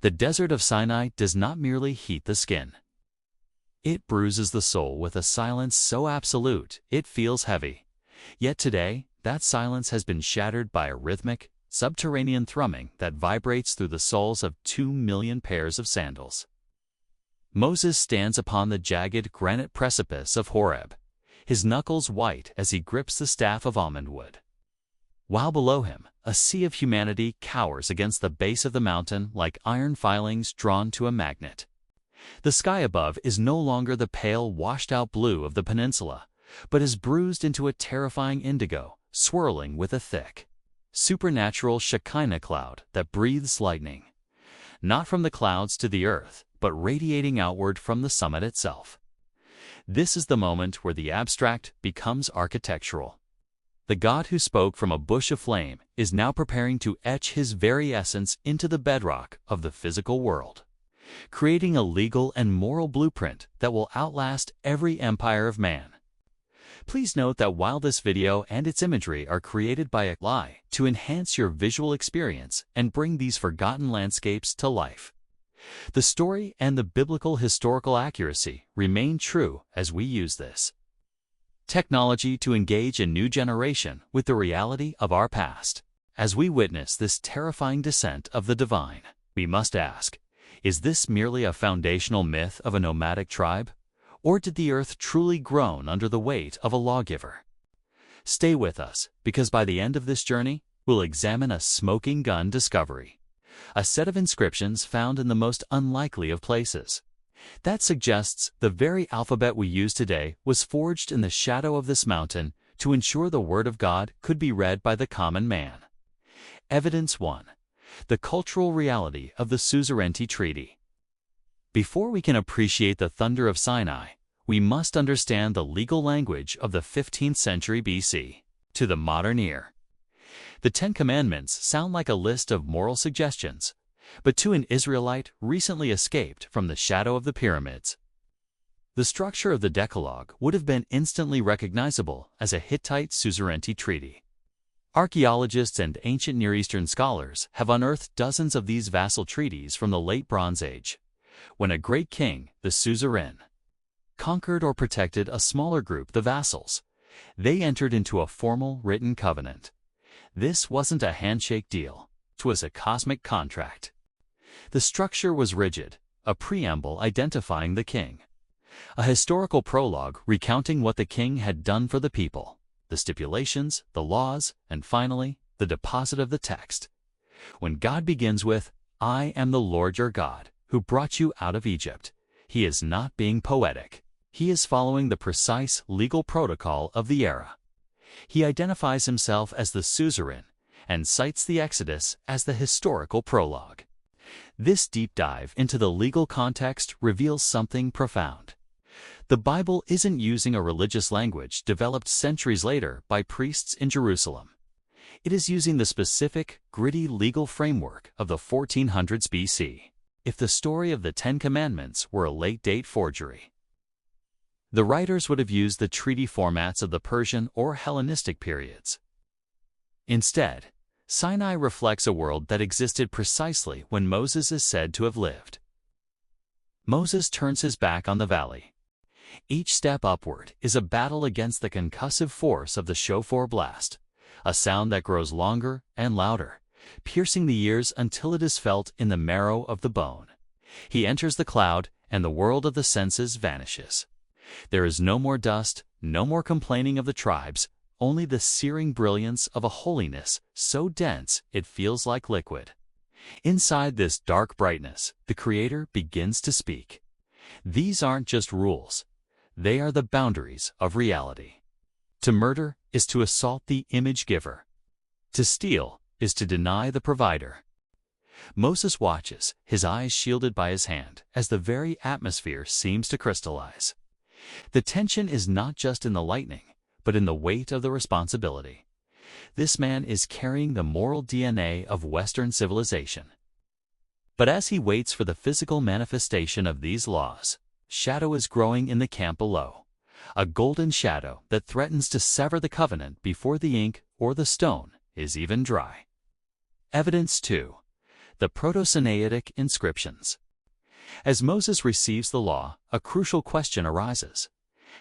The desert of Sinai does not merely heat the skin. It bruises the soul with a silence so absolute it feels heavy. Yet today, that silence has been shattered by a rhythmic, subterranean thrumming that vibrates through the soles of 2 million pairs of sandals. Moses stands upon the jagged granite precipice of Horeb, his knuckles white as he grips the staff of almond wood. While below him, a sea of humanity cowers against the base of the mountain like iron filings drawn to a magnet. The sky above is no longer the pale, washed-out blue of the peninsula, but is bruised into a terrifying indigo, swirling with a thick, supernatural Shekinah cloud that breathes lightning, not from the clouds to the earth, but radiating outward from the summit itself. This is the moment where the abstract becomes architectural. The God who spoke from a bush of flame is now preparing to etch his very essence into the bedrock of the physical world, creating a legal and moral blueprint that will outlast every empire of man. Please note that while this video and its imagery are created by AI to enhance your visual experience and bring these forgotten landscapes to life, the story and the biblical historical accuracy remain true as we use this technology to engage a new generation with the reality of our past. As we witness this terrifying descent of the divine, we must ask, is this merely a foundational myth of a nomadic tribe? Or did the earth truly groan under the weight of a lawgiver? Stay with us, because by the end of this journey, we'll examine a smoking gun discovery, a set of inscriptions found in the most unlikely of places. That suggests the very alphabet we use today was forged in the shadow of this mountain to ensure the Word of God could be read by the common man. Evidence 1. The cultural reality of the suzerainty treaty. Before we can appreciate the thunder of Sinai, we must understand the legal language of the 15th century BC. To the modern ear, the Ten Commandments sound like a list of moral suggestions, but to an Israelite recently escaped from the shadow of the pyramids, the structure of the Decalogue would have been instantly recognizable as a Hittite suzerainty treaty. Archaeologists and ancient Near Eastern scholars have unearthed dozens of these vassal treaties from the late Bronze Age, when a great king, the suzerain, conquered or protected a smaller group, the vassals. They entered into a formal written covenant. This wasn't a handshake deal, it was a cosmic contract. The structure was rigid, a preamble identifying the king, a historical prologue recounting what the king had done for the people, the stipulations, the laws, and finally, the deposit of the text. When God begins with, "I am the Lord your God, who brought you out of Egypt," he is not being poetic. He is following the precise legal protocol of the era. He identifies himself as the suzerain and cites the Exodus as the historical prologue. This deep dive into the legal context reveals something profound. The Bible isn't using a religious language developed centuries later by priests in Jerusalem. It is using the specific, gritty legal framework of the 1400s BC. If the story of the Ten Commandments were a late-date forgery, the writers would have used the treaty formats of the Persian or Hellenistic periods. Instead, Sinai reflects a world that existed precisely when Moses is said to have lived. Moses turns his back on the valley. Each step upward is a battle against the concussive force of the shofar blast, a sound that grows longer and louder, piercing the ears until it is felt in the marrow of the bone. He enters the cloud, and the world of the senses vanishes. There is no more dust, no more complaining of the tribes, only the searing brilliance of a holiness so dense it feels like liquid. Inside this dark brightness, the Creator begins to speak. These aren't just rules. They are the boundaries of reality. To murder is to assault the image giver. To steal is to deny the provider. Moses watches, his eyes shielded by his hand, as the very atmosphere seems to crystallize. The tension is not just in the lightning, but in the weight of the responsibility. This man is carrying the moral DNA of Western civilization. But as he waits for the physical manifestation of these laws, shadow is growing in the camp below, a golden shadow that threatens to sever the covenant before the ink or the stone is even dry. Evidence 2. the Proto-Sinaitic inscriptions. As Moses receives the law, a crucial question arises.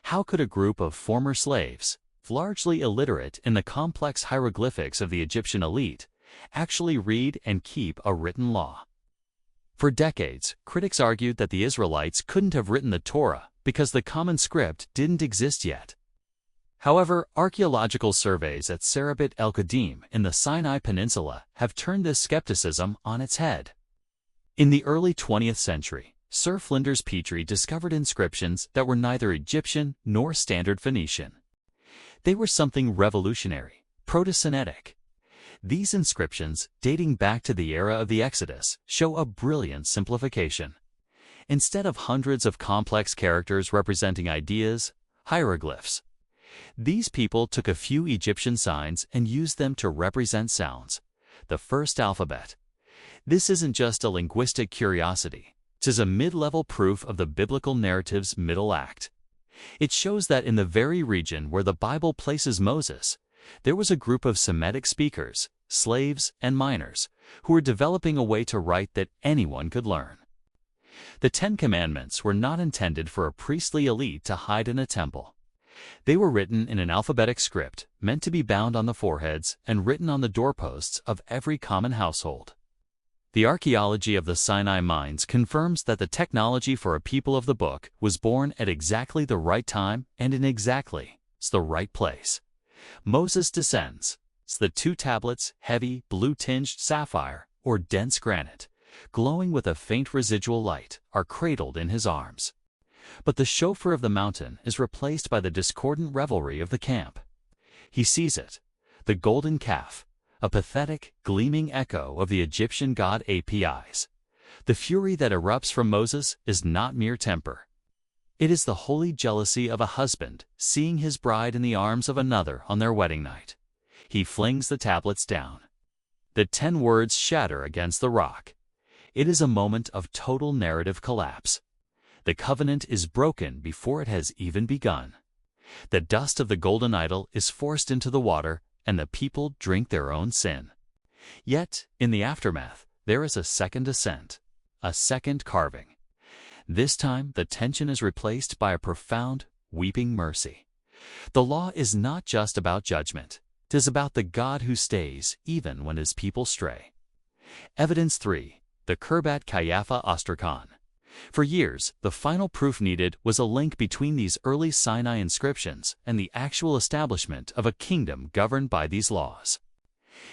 How could a group of former slaves, largely illiterate in the complex hieroglyphics of the Egyptian elite, actually read and keep a written law? For decades, critics argued that the Israelites couldn't have written the Torah because the common script didn't exist yet. However, archaeological surveys at Serabit el-Khadim in the Sinai Peninsula have turned this skepticism on its head. In the early 20th century, Sir Flinders Petrie discovered inscriptions that were neither Egyptian nor Standard Phoenician. They were something revolutionary, Proto-Sinaitic. These inscriptions, dating back to the era of the Exodus, show a brilliant simplification. Instead of hundreds of complex characters representing ideas, hieroglyphs, these people took a few Egyptian signs and used them to represent sounds, the first alphabet. This isn't just a linguistic curiosity. It is a mid-level proof of the biblical narrative's middle act. It shows that in the very region where the Bible places Moses, there was a group of Semitic speakers, slaves, and miners who were developing a way to write that anyone could learn. The Ten Commandments were not intended for a priestly elite to hide in a temple. They were written in an alphabetic script meant to be bound on the foreheads and written on the doorposts of every common household. The archaeology of the Sinai mines confirms that the technology for a people of the book was born at exactly the right time and in exactly the right place. Moses descends. The two tablets, heavy, blue-tinged sapphire or dense granite, glowing with a faint residual light, are cradled in his arms. But the chauffeur of the mountain is replaced by the discordant revelry of the camp. He sees it, the golden calf, a pathetic, gleaming echo of the Egyptian god Apis. The fury that erupts from Moses is not mere temper. It is the holy jealousy of a husband seeing his bride in the arms of another on their wedding night. He flings the tablets down. The 10 words shatter against the rock. It is a moment of total narrative collapse. The covenant is broken before it has even begun. The dust of the golden idol is forced into the water, and the people drink their own sin. Yet, in the aftermath, there is a second ascent, a second carving. This time, the tension is replaced by a profound, weeping mercy. The law is not just about judgment. It is about the God who stays even when his people stray. Evidence 3. The Khirbat Kayafa Ostracon. For years, the final proof needed was a link between these early Sinai inscriptions and the actual establishment of a kingdom governed by these laws.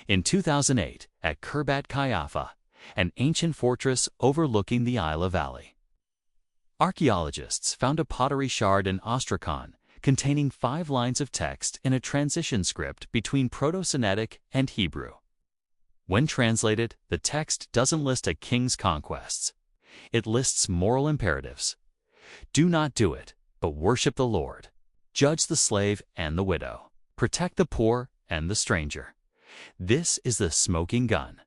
In 2008, at Khirbat Kayafa, an ancient fortress overlooking the Isla Valley, archaeologists found a pottery shard in Ostracon containing 5 lines of text in a transition script between Proto-Sinaitic and Hebrew. When translated, the text doesn't list a king's conquests. It lists moral imperatives. Do not do it, but worship the Lord. Judge the slave and the widow. Protect the poor and the stranger. This is the smoking gun.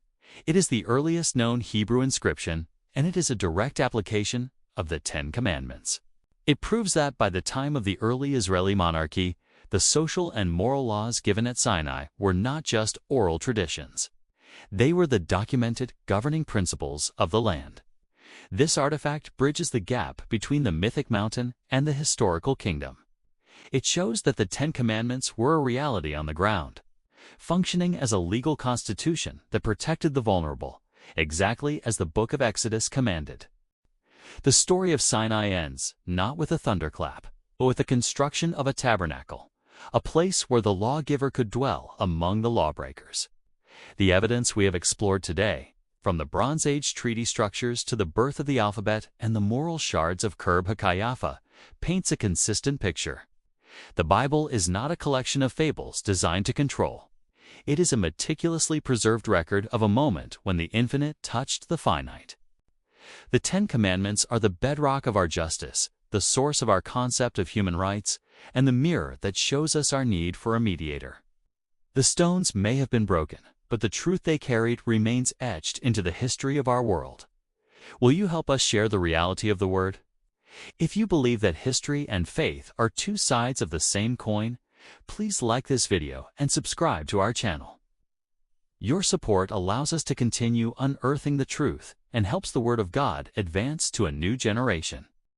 It is the earliest known Hebrew inscription, and it is a direct application of the 10 Commandments. It proves that by the time of the early Israeli monarchy, the social and moral laws given at Sinai were not just oral traditions. They were the documented governing principles of the land. This artifact bridges the gap between the mythic mountain and the historical kingdom. It shows that the 10 Commandments were a reality on the ground, functioning as a legal constitution that protected the vulnerable, exactly as the Book of Exodus commanded. The story of Sinai ends not with a thunderclap, but with the construction of a tabernacle, a place where the lawgiver could dwell among the lawbreakers. The evidence we have explored today, from the Bronze Age treaty structures to the birth of the alphabet and the moral shards of Khirbat Kayafa, paints a consistent picture. The Bible is not a collection of fables designed to control. It is a meticulously preserved record of a moment when the infinite touched the finite. The 10 Commandments are the bedrock of our justice, the source of our concept of human rights, and the mirror that shows us our need for a mediator. The stones may have been broken, but the truth they carried remains etched into the history of our world. Will you help us share the reality of the Word? If you believe that history and faith are 2 sides of the same coin, please like this video and subscribe to our channel. Your support allows us to continue unearthing the truth and helps the Word of God advance to a new generation.